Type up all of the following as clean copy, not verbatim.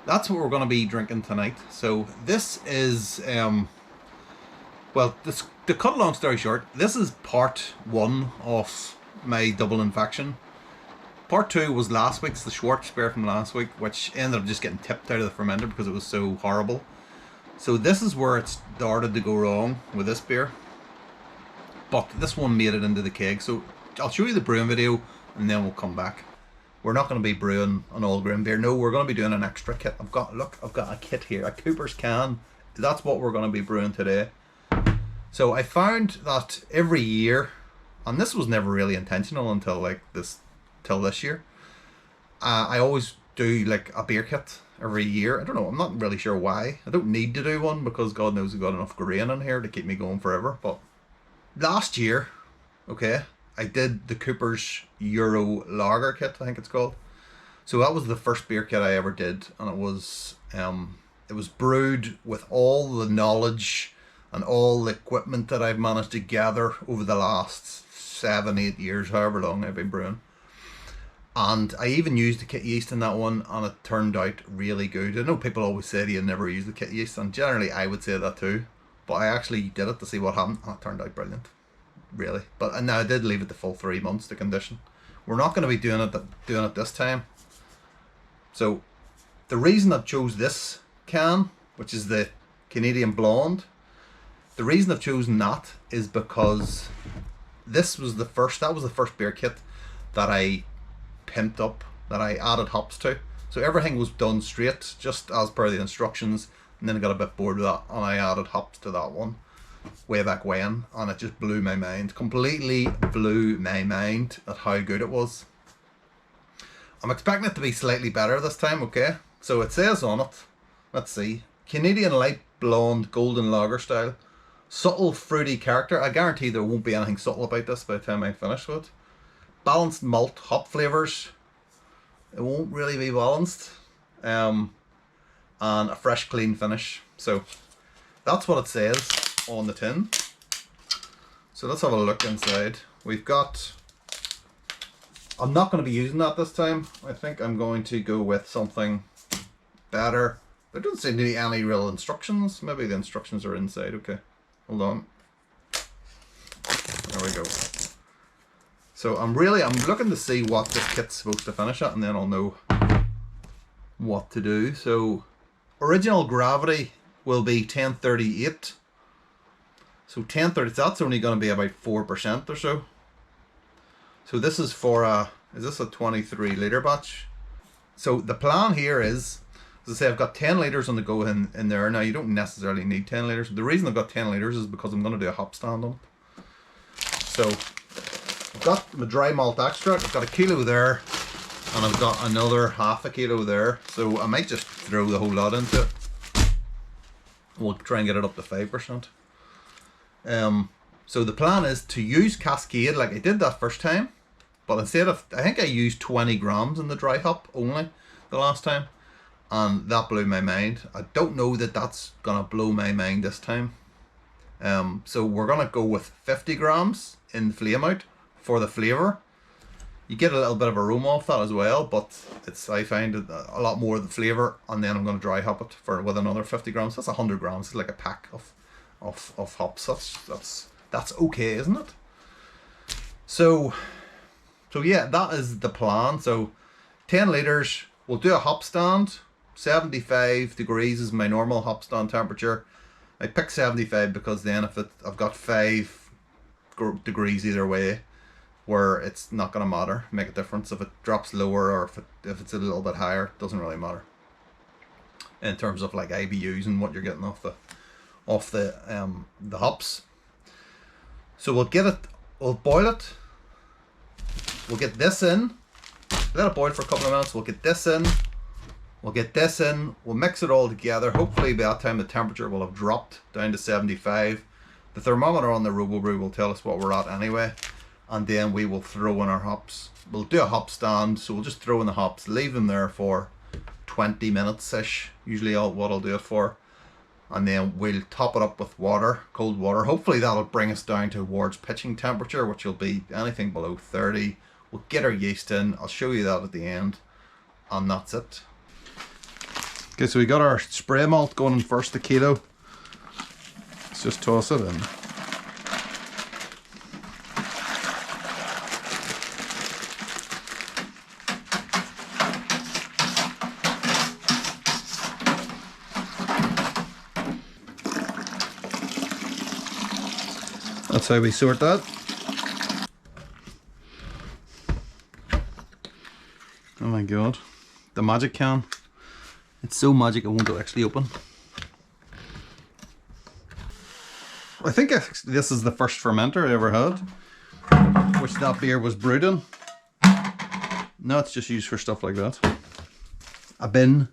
that's what we're going to be drinking tonight. So this is, well, to cut a long story short, this is part 1 of my double infection. Part 2 was last week's, the Schwartz beer from last week, which ended up just getting tipped out of the fermenter because it was so horrible. So this is where it started to go wrong with this beer. But this one made it into the keg. So I'll show you the brewing video and then we'll come back. We're not going to be brewing an all grain beer. No, we're going to be doing an extra kit. I've got a kit here, a Cooper's can. That's what we're going to be brewing today. So I found that every year, and this was never really intentional until this year, I always do like a beer kit every year. I don't know, I'm not really sure why. I don't need to do one because God knows I've got enough grain in here to keep me going forever. But last year, okay, I did the Cooper's Euro Lager kit, I think it's called. So that was the first beer kit I ever did, and it was brewed with all the knowledge and all the equipment that I've managed to gather over the last 7-8 years, however long I've been brewing. And I even used the kit yeast in that one, and it turned out really good. I know people always say you never use the kit yeast, and generally I would say that too, but I actually did it to see what happened, and it turned out brilliant, really. And now I did leave it the full 3 months to condition. We're not going to be doing it this time. So the reason I chose this can, which is the Canadian Blonde, the reason I've chosen that is because that was the first beer kit that I pimped up, that I added hops to. So everything was done straight, just as per the instructions, and then I got a bit bored with that and I added hops to that one way back when, and it just blew my mind, completely blew my mind at how good it was. I'm expecting it to be slightly better this time, okay? So it says on it, let's see, Canadian Light Blonde Golden Lager Style, subtle fruity character. I guarantee there won't be anything subtle about this by the time I finish with it. Balanced malt hop flavors. It won't really be balanced. And a fresh clean finish. So that's what it says on the tin. So let's have a look inside. We've got, I'm not going to be using that this time. I think I'm going to go with something better. There doesn't seem to be any real instructions. Maybe the instructions are inside. Okay, hold on. There we go. So I'm looking to see what this kit's supposed to finish at, and then I'll know what to do. So original gravity will be 1038. So 1030, that's only going to be about 4% or so. So this is for is this a 23 litre batch? So the plan here is, as I say, I've got 10 litres on the go in there. Now you don't necessarily need 10 litres. The reason I've got 10 litres is because I'm going to do a hop stand on it. So I've got my dry malt extract, I've got 1 kilo there, and I've got another half a kilo there. So I might just throw the whole lot into it. We'll try and get it up to 5%. So the plan is to use Cascade like I did that first time, but instead of, I think I used 20 grams in the dry hop only the last time, and that blew my mind. I don't know that that's gonna blow my mind this time. So we're gonna go with 50 grams in the flame out for the flavour. You get a little bit of aroma off that as well, but I find it a lot more of the flavour, and then I'm going to dry hop it with another 50 grams. That's 100 grams. It's like a pack of hops. That's okay, isn't it? So yeah, that is the plan. So 10 litres, we'll do a hop stand. 75 degrees is my normal hop stand temperature. I pick 75 because then I've got 5 degrees either way, where it's not going to matter, make a difference if it drops lower or if it's a little bit higher. It doesn't really matter in terms of like IBUs and what you're getting off the hops. So we'll boil it, we'll get this in, let it boil for a couple of minutes, we'll get this in, we'll mix it all together. Hopefully by that time the temperature will have dropped down to 75. The thermometer on the RoboBrew will tell us what we're at anyway, and then we will throw in our hops. We'll do a hop stand, so we'll just throw in the hops, leave them there for 20 minutes ish, usually what I'll do it for, and then we'll top it up with water, cold water. Hopefully that'll bring us down towards pitching temperature, which will be anything below 30. We'll get our yeast in, I'll show you that at the end, and that's it. Okay, so we got our spray malt going in first, the kilo. Let's just toss it in. That's how we sort that. Oh my god, the magic can. It's so magic it won't actually open. I think this is the first fermenter I ever had, which that beer was brewed in. Now it's just used for stuff like that. A bin.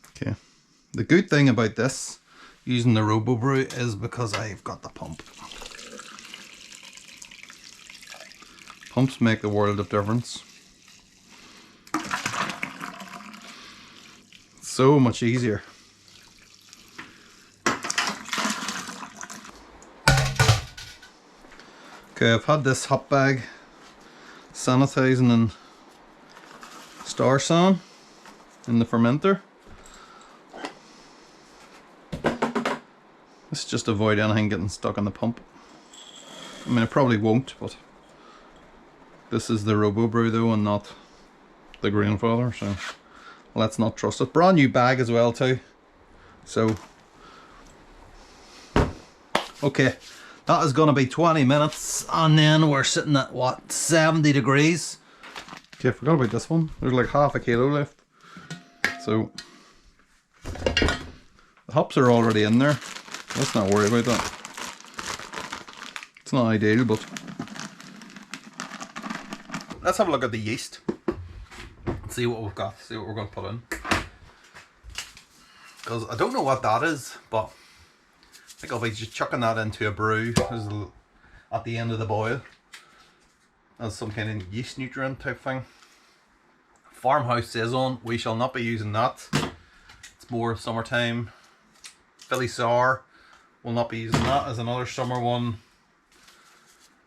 Okay. The good thing about this, using the Robo Brew, is because I've got the pump. Pumps make the world of difference. So much easier. Okay, I've had this hop bag sanitizing in Star San in the fermenter. Let's just avoid anything getting stuck on the pump. I mean, it probably won't, but this is the Robo Brew though, and not the Grandfather, so let's not trust it. Brand new bag as well too. So, okay, that is gonna be 20 minutes, and then we're sitting at what, 70 degrees. Okay, I forgot about this one. There's like half a kilo left. So, the hops are already in there. Let's not worry about that. It's not ideal, but let's have a look at the yeast. See what we've got, see what we're going to put in. Because I don't know what that is, but I think I'll be just chucking that into a brew at the end of the boil as some kind of yeast nutrient type thing. Farmhouse Saison, we shall not be using that. It's more summertime. Philly Sour, we'll not be using that as another summer one.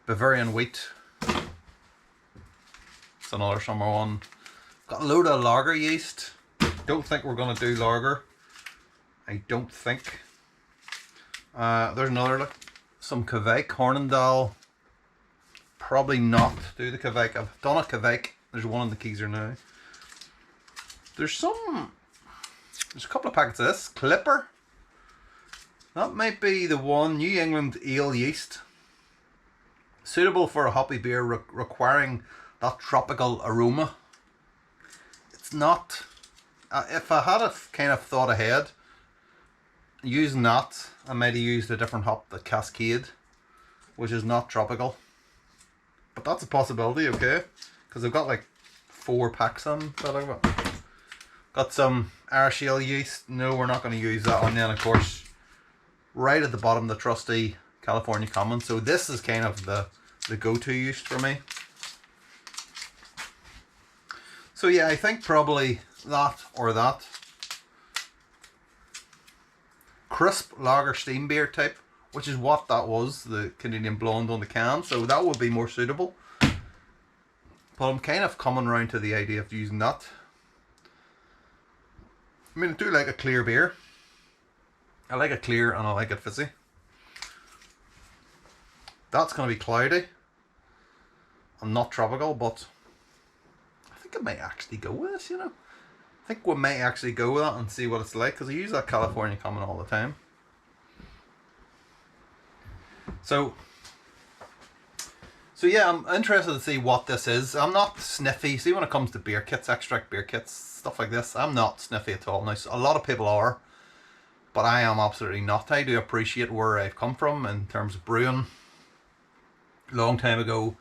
Bavarian Wheat, it's another summer one. Got a load of lager yeast. Don't think we're going to do lager. I don't think. There's another, look, some Kvike, Hornindal. Probably not do the Kvike. I've done a Kvike. There's one in the Keezer now. There's a couple of packets of this. Clipper. That might be the one. New England Ale yeast. Suitable for a hoppy beer requiring that tropical aroma. It's not. If I had kind of thought ahead, using that, I might have used a different hop, the Cascade, which is not tropical. But that's a possibility, okay? Because I've got like 4 packs on that I've got some Irish Ale yeast. No, we're not going to use that. And then, of course, right at the bottom, the trusty California Common. So this is kind of the go-to yeast for me. So yeah, I think probably that or that. Crisp lager steam beer type, which is what that was, the Canadian Blonde on the can. So that would be more suitable. But I'm kind of coming around to the idea of using that. I mean, I do like a clear beer. I like it clear and I like it fizzy. That's going to be cloudy and not tropical, but I think I might actually go with this, you know. I think we might actually go with that and see what it's like, because I use that California Common all the time. So yeah, I'm interested to see what this is. I'm not sniffy. See, when it comes to beer kits, extract beer kits, stuff like this, I'm not sniffy at all. Now, a lot of people are, but I am absolutely not. I do appreciate where I've come from in terms of brewing. Long time ago,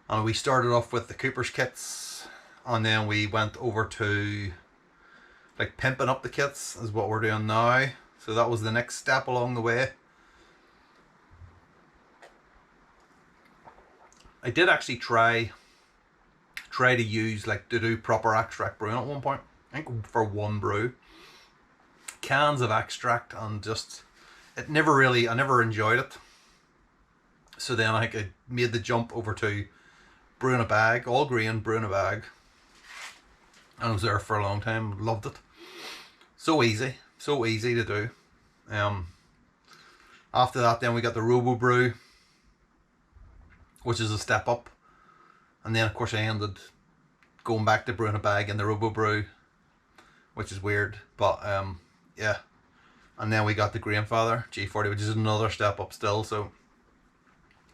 and we started off with the Cooper's kits, and then we went over to like pimping up the kits is what we're doing now. So that was the next step along the way. I did actually try to use, like, to do proper extract brewing at one point. I think for one brew, cans of extract, and just I never enjoyed it. So then I made the jump over to brew in a bag, all grain, brew in a bag. And I was there for a long time, loved it. So easy to do. After that then we got the Robo Brew, which is a step up. And then of course I ended going back to brewing a bag in the Robo Brew, which is weird, but yeah. And then we got the Grainfather G40, which is another step up still. So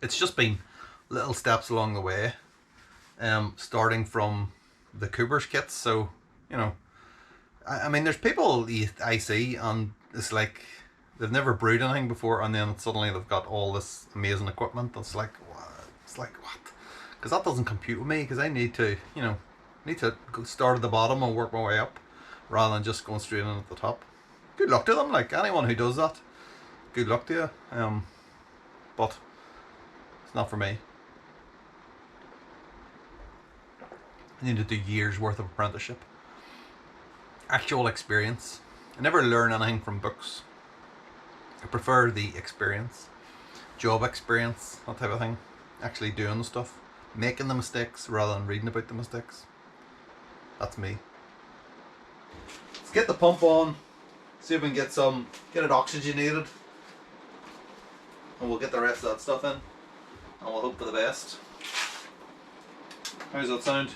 it's just been little steps along the way, starting from the Cooper's kits. So, you know, I mean, there's people I see and it's like they've never brewed anything before, and then suddenly they've got all this amazing equipment. It's like, what? Because that doesn't compute with me, because I need to, you know, start at the bottom and work my way up, rather than just going straight in at the top. Good luck to them, like anyone who does that. Good luck to you. But it's not for me. I need to do years worth of apprenticeship. Actual experience. I never learn anything from books. I prefer the experience. Job experience, that type of thing. Actually doing the stuff. Making the mistakes rather than reading about the mistakes. That's me. Let's get the pump on. See if we can get it oxygenated. And we'll get the rest of that stuff in. And we'll hope for the best. How's that sound?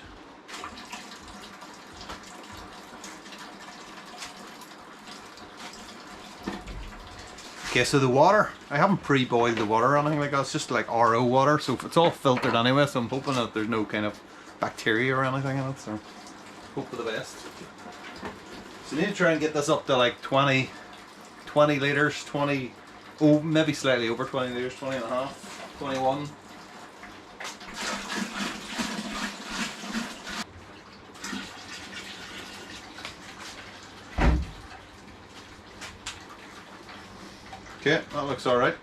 Okay, so the water, I haven't pre-boiled the water or anything like that. It's just like RO water, so it's all filtered anyway, so I'm hoping that there's no kind of bacteria or anything in it, so hope for the best. So I need to try and get this up to like 20 litres, maybe slightly over 20 litres, 20 and a half, 21. Okay, that looks alright.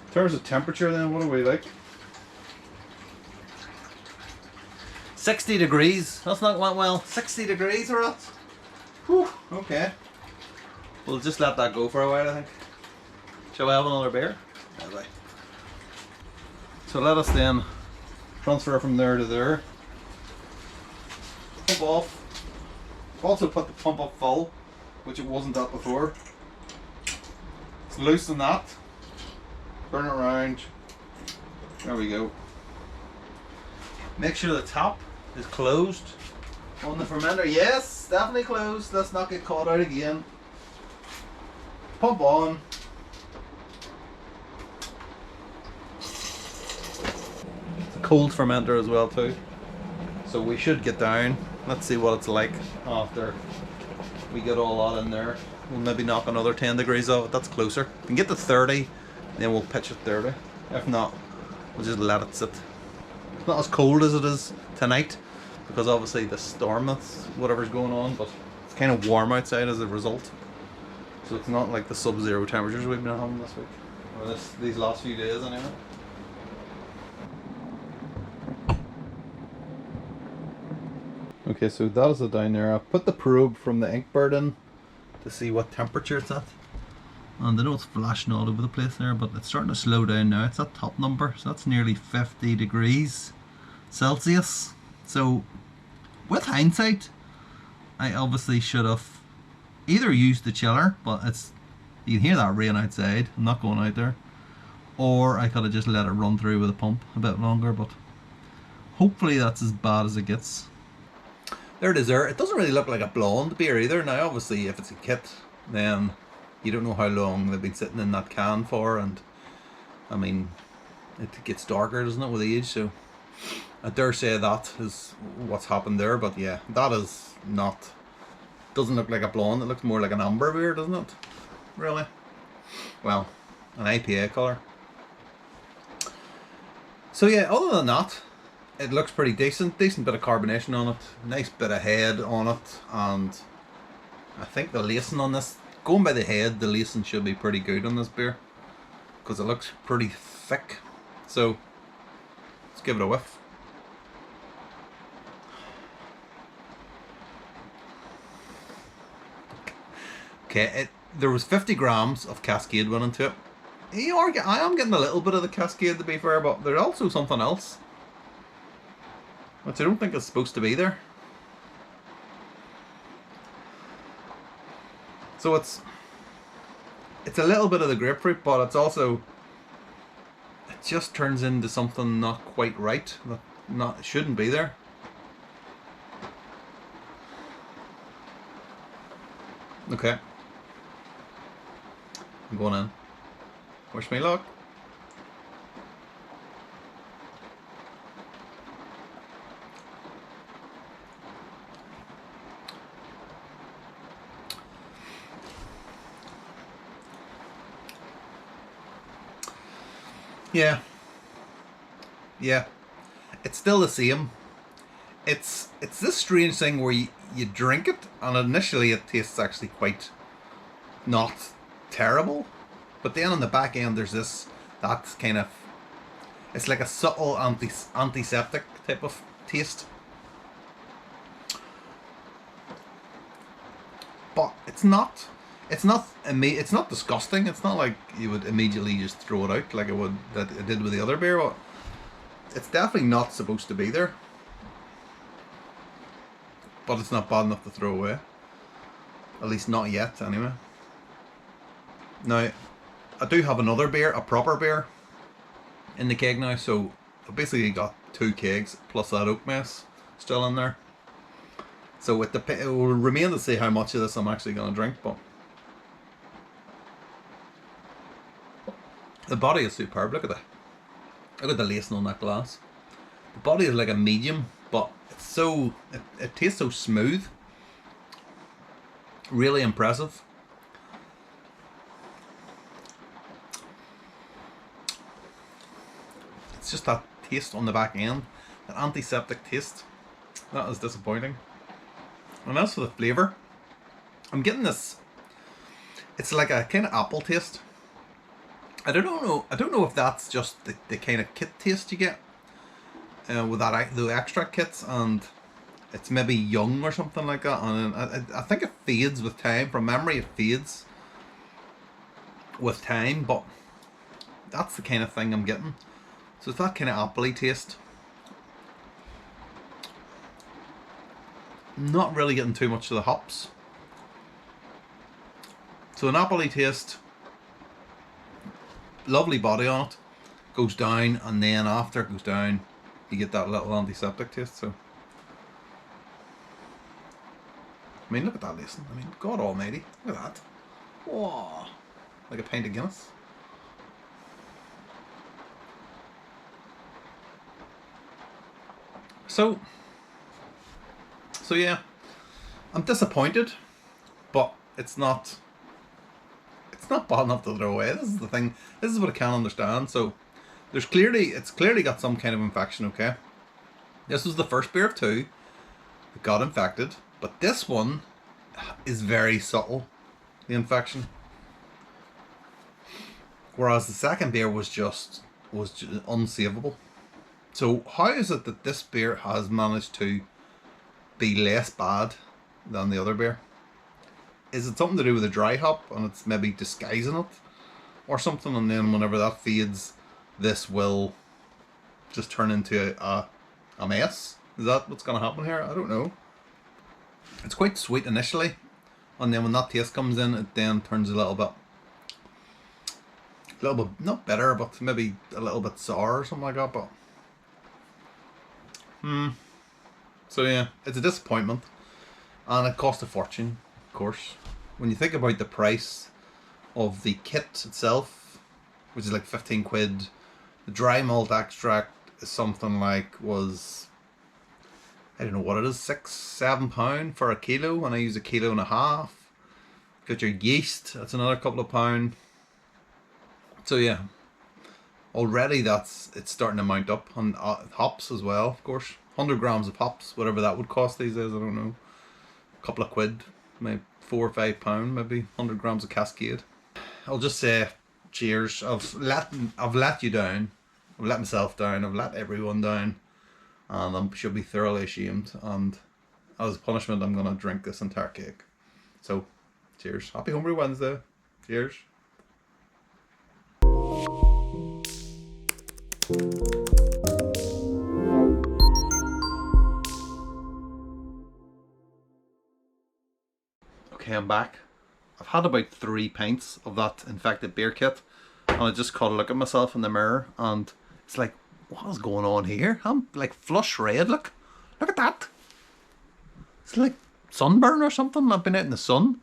In terms of temperature then, what are we like? 60 degrees. That's not went well. 60 degrees or what? Whew, okay. We'll just let that go for a while, I think. Shall we have another beer? Bye. So let us then transfer from there to there. Pump off. Also put the pump up full, which it wasn't at before. Let's loosen that. Turn it around. There we go. Make sure the top is closed on the fermenter. Yes, definitely closed. Let's not get caught out again. Pump on. It's a cold fermenter as well too. So we should get down. Let's see what it's like after we get all that in there. We'll maybe knock another 10 degrees off it. That's closer. We can get to 30, then we'll pitch it 30. If not, we'll just let it sit. It's not as cold as it is tonight, because obviously the storm, that's whatever's going on, but it's kind of warm outside as a result. So it's not like the sub-zero temperatures we've been having this week, or these last few days anyway. Okay, so that is it down there. I've put the probe from the ink bird in to see what temperature it's at. And I know it's flashing all over the place there, but it's starting to slow down now. It's that top number, so that's nearly 50 degrees Celsius. So, with hindsight, I obviously should have either used the chiller, but you can hear that rain outside, I'm not going out there. Or I could have just let it run through with a pump a bit longer, but hopefully that's as bad as it gets. There it is there. It doesn't really look like a blonde beer either. Now obviously if it's a kit, then you don't know how long they've been sitting in that can for, and I mean, it gets darker, doesn't it, with age, so I dare say that is what's happened there. But yeah, that is not, doesn't look like a blonde, it looks more like an amber beer, doesn't it? Really? Well, an IPA colour. So yeah, other than that, it looks pretty decent bit of carbonation on it, nice bit of head on it, and I think the lacing on this, going by the head, the lacing should be pretty good on this beer, because it looks pretty thick. So let's give it a whiff. Okay, there was 50 grams of Cascade went into it. I am getting a little bit of the Cascade, to be fair, but there's also something else, which I don't think is supposed to be there. So it's a little bit of the grapefruit, but it's also, it just turns into something not quite right. It shouldn't be there. Okay. I'm going in. Wish me luck. Yeah. Yeah. It's still the same. It's this strange thing where you drink it and initially it tastes actually quite not terrible, but then on the back end there's that kind of, it's like a subtle antiseptic type of taste. But it's not disgusting. It's not like you would immediately just throw it out like it did with the other beer. But it's definitely not supposed to be there. But it's not bad enough to throw away. At least not yet, anyway. Now, I do have another beer, a proper beer, in the keg now. So I've basically got 2 kegs plus that oak mess still in there. So it will remain to see how much of this I'm actually going to drink, but the body is superb. Look at the lacing on that glass. The body is like a medium, but it's it tastes so smooth. Really impressive. It's just that taste on the back end, that antiseptic taste. That is disappointing. And as for the flavour, I'm getting this. It's like a kind of apple taste. I don't know if that's just the kind of kit taste you get with the extract kits, and it's maybe young or something like that. And I think it fades with time. From memory, it fades with time, but that's the kind of thing I'm getting. So it's that kind of appley taste. Not really getting too much of the hops. So an appley taste, lovely body on it, goes down, and then after it goes down, you get that little antiseptic taste. So, I mean, look at that lacing. I mean, God Almighty, look at that. Whoa, like a pint of Guinness. So yeah, I'm disappointed, but it's not bad enough to throw away. This is the thing. This is what I can't understand. So it's clearly got some kind of infection. Okay, this was the first beer of 2 that got infected, but this one is very subtle, the infection. Whereas the second beer was just unsavable. So how is it that this beer has managed to be less bad than the other beer? Is it something to do with the dry hop and it's maybe disguising it or something, and then whenever that fades, this will just turn into a mess? Is that what's going to happen here? I don't know. It's quite sweet initially, and then when that taste comes in, it then turns a little bit not bitter, but maybe a little bit sour or something like that. But so yeah, it's a disappointment, and it cost a fortune, of course. When you think about the price of the kit itself, which is like 15 quid, the dry malt extract is something like, I don't know what it is, £6-7 for a kilo, and I use 1.5 kilos. Got your yeast, that's another couple of pound. So yeah, already it's starting to mount up. On hops as well, of course. 100 grams of hops, whatever that would cost these days, I don't know. A couple of quid, maybe £4 or £5, maybe 100 grams of Cascade. I'll just say cheers. I've let you down. I've let myself down. I've let everyone down, and I should be thoroughly ashamed. And as punishment, I'm gonna drink this entire cake. So, Cheers. Happy Homebrew Wednesday. Cheers. Okay, I'm back. I've had about 3 pints of that infected beer kit, and I just caught a look at myself in the mirror, and it's like, what is going on here? I'm like flush red. Look at that. It's like sunburn or something. I've been out in the sun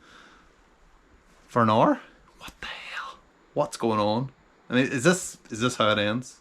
for an hour. What the hell? What's going on? I mean, is this how it ends?